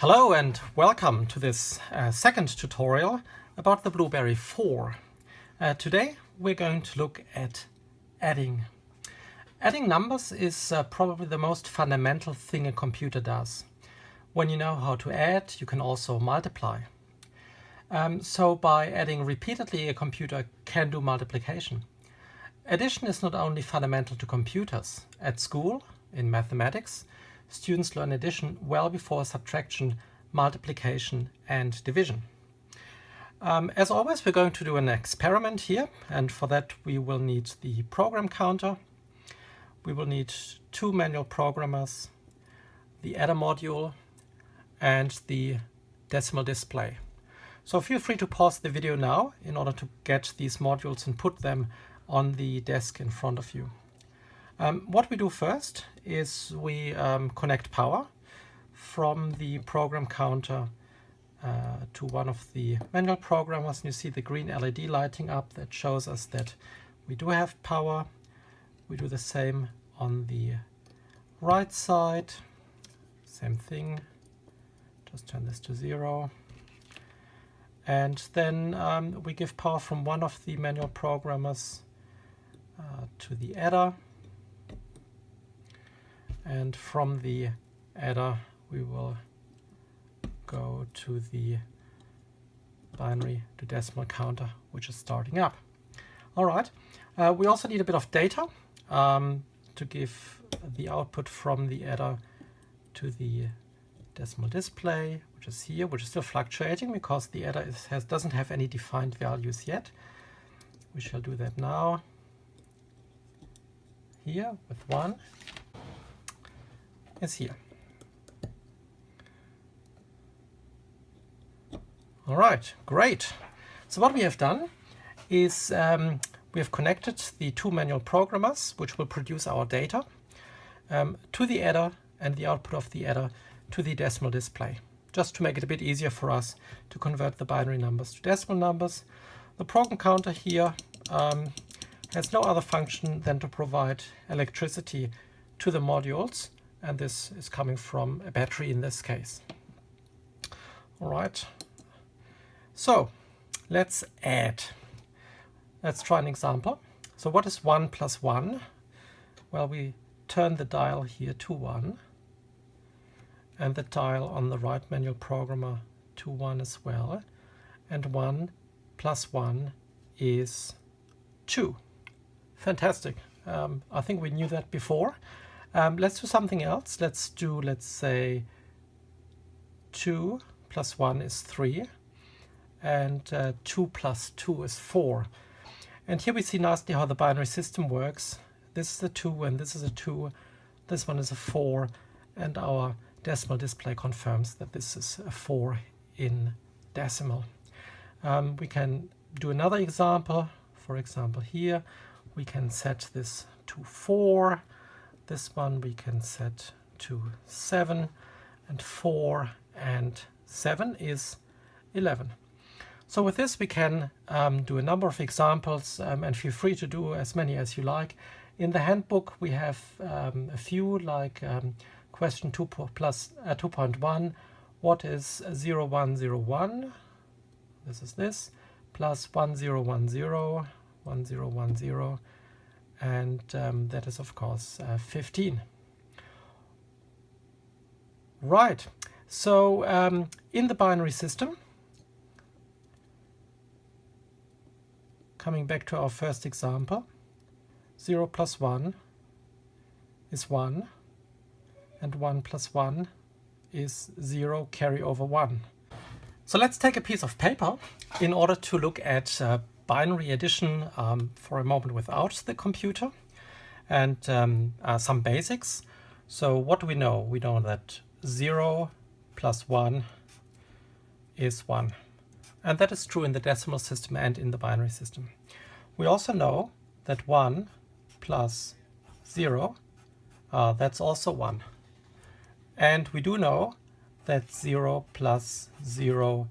Hello and welcome to this second tutorial about the Blueberry 4. Today we're going to look at adding. Adding numbers is probably the most fundamental thing a computer does. When you know how to add, you can also multiply. So by adding repeatedly, a computer can do multiplication. Addition is not only fundamental to computers. At school, in mathematics, students learn addition well before subtraction, multiplication and division. As always, we're going to do an experiment here, and for that we will need the program counter. We will need 2 manual programmers, the adder module and the decimal display. So feel free to pause the video now in order to get these modules and put them on the desk in front of you. What we do first is we connect power from the program counter to one of the manual programmers. And you see the green LED lighting up that shows us that we do have power. We do the same on the right side. Same thing. Just turn this to 0. And then we give power from one of the manual programmers to the adder. And from the adder we will go to the binary to decimal counter, which is starting up. Alright, we also need a bit of data to give the output from the adder to the decimal display, which is here, which is still fluctuating because the adder doesn't have any defined values yet. We shall do that now. Here with 1 is here. All right, great. So what we have done is we have connected the 2 manual programmers, which will produce our data, to the adder and the output of the adder to the decimal display, just to make it a bit easier for us to convert the binary numbers to decimal numbers. The program counter here has no other function than to provide electricity to the modules, and this is coming from a battery in this case. All right, so let's add. Let's try an example. So what is 1 plus 1? Well, we turn the dial here to 1 and the dial on the right manual programmer to 1 as well, and 1 plus 1 is 2. Fantastic. I think we knew that before. Let's do something else. Let's say 2 plus 1 is 3, and 2 plus 2 is 4. And here we see nicely how the binary system works. This is a 2 and this is a 2. This one is a 4, and our decimal display confirms that this is a 4 in decimal. We can do another example. For example, here we can set this to 4. This one we can set to 7, and 4 and 7 is 11. So with this we can do a number of examples, and feel free to do as many as you like. In the handbook we have a few, like question 2.1, what is 0101? This is this, plus 1010, 1010, and that is of course 15. Right, so in the binary system, coming back to our first example, 0 plus 1 is 1, and 1 plus 1 is 0, carry over 1. So let's take a piece of paper in order to look at binary addition for a moment without the computer, and some basics. So what do we know? We know that 0 plus 1 is 1. And that is true in the decimal system and in the binary system. We also know that 1 plus 0, that's also 1. And we do know that 0 plus 0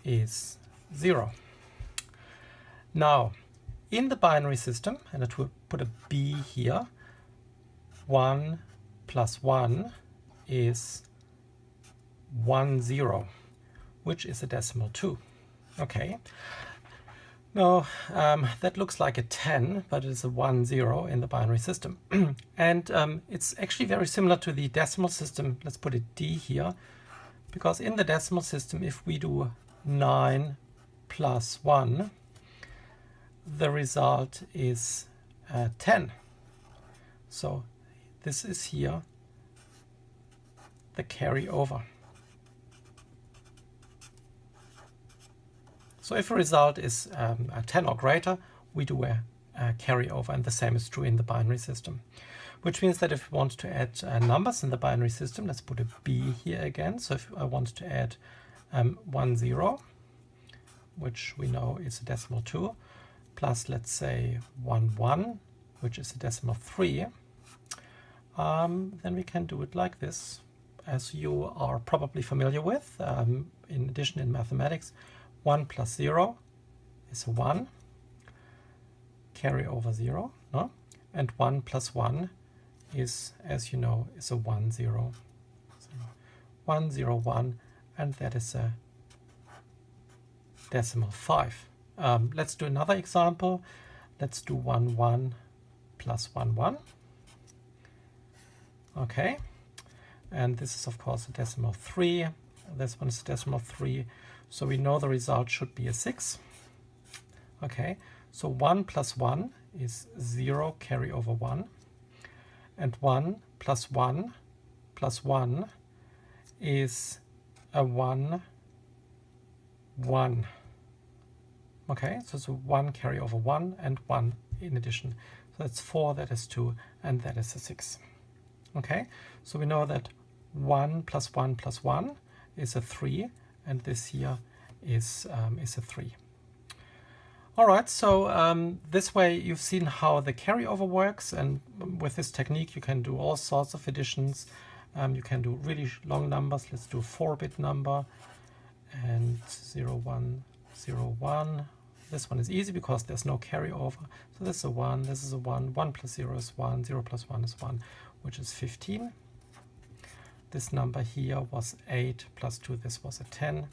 is 0. Now, in the binary system, and I will put a B here, 1 plus 1 is 10, which is a decimal 2. Okay. Now, that looks like a 10, but it's a 10 in the binary system. And it's actually very similar to the decimal system. Let's put it D here, because in the decimal system, if we do 9 plus 1, the result is 10. So this is here the carryover. So if a result is a 10 or greater, we do a carryover, and the same is true in the binary system. Which means that if we want to add numbers in the binary system, let's put a B here again. So if I want to add 10, which we know is a decimal 2, plus let's say 11, which is a decimal 3, then we can do it like this, as you are probably familiar with. In addition, in mathematics, 1 plus 0 is a 1, carry over 0, no? And 1 plus 1 is, as you know, is a 1, 0. So 1, 0, 1, and that is a decimal 5. Let's do another example. Let's do 1, 1 plus 1, 1. Okay, and this is of course a decimal 3. This one is a decimal 3. So we know the result should be a 6. Okay, so 1 plus 1 is 0, carry over 1. And 1 plus 1 plus 1 is a 1, 1. Okay, so it's a 1 carry over 1 and 1 in addition. So that's 4, that is 2, and that is a 6. Okay, so we know that 1 plus 1 plus 1 is a 3, and this here is a 3. All right, so this way you've seen how the carryover works, and with this technique you can do all sorts of additions. You can do really long numbers. Let's do a 4-bit number, and 0, 1, 0, 1. This one is easy because there's no carryover. So this is a 1, this is a 1, 1 plus 0 is 1, 0 plus 1 is 1, which is 15. This number here was 8 plus 2, this was a 10.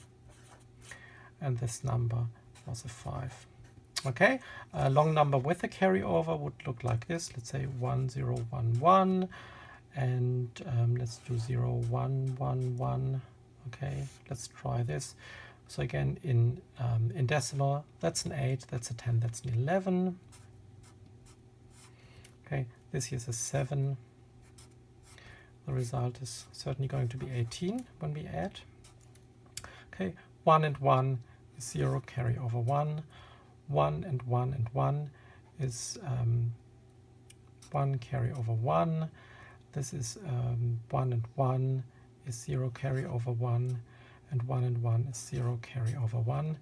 And this number was a 5. Okay, a long number with a carryover would look like this. Let's say 1, 0, 1, 1. And let's do 0, 1, 1, 1. Okay, let's try this. So again, in decimal, that's an 8, that's a 10, that's an 11. Okay, this here is a 7. The result is certainly going to be 18 when we add. Okay, 1 and 1 is 0, carry over 1. 1 and 1 and 1 is 1, carry over 1. This is 1 and 1 is 0, carry over 1. And 1 and 1 is 0, carry over 1.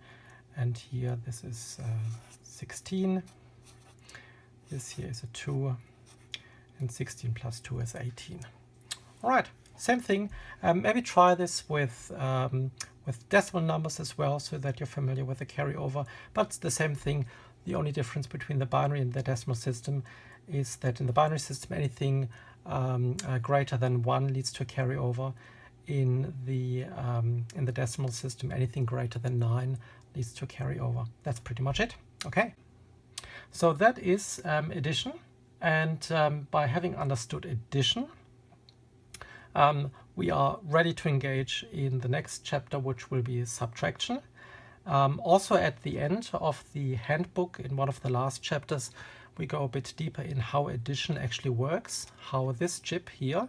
And here this is 16. This here is a 2. And 16 plus 2 is 18. All right, same thing. Maybe try this with decimal numbers as well, so that you're familiar with the carryover. But it's the same thing. The only difference between the binary and the decimal system is that in the binary system, anything greater than 1 leads to a carryover. In the decimal system, anything greater than 9 leads to a carryover. That's pretty much it. Okay, so that is addition. And by having understood addition, we are ready to engage in the next chapter, which will be subtraction. Also at the end of the handbook, in one of the last chapters, we go a bit deeper in how addition actually works, how this chip here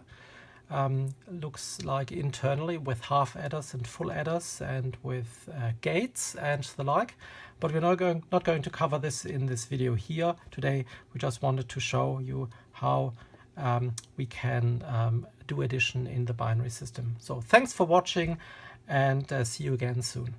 looks like internally with half adders and full adders and with gates and the like. But we're not going to cover this in this video here today. We just wanted to show you how we can do addition in the binary system. So thanks for watching, and see you again soon.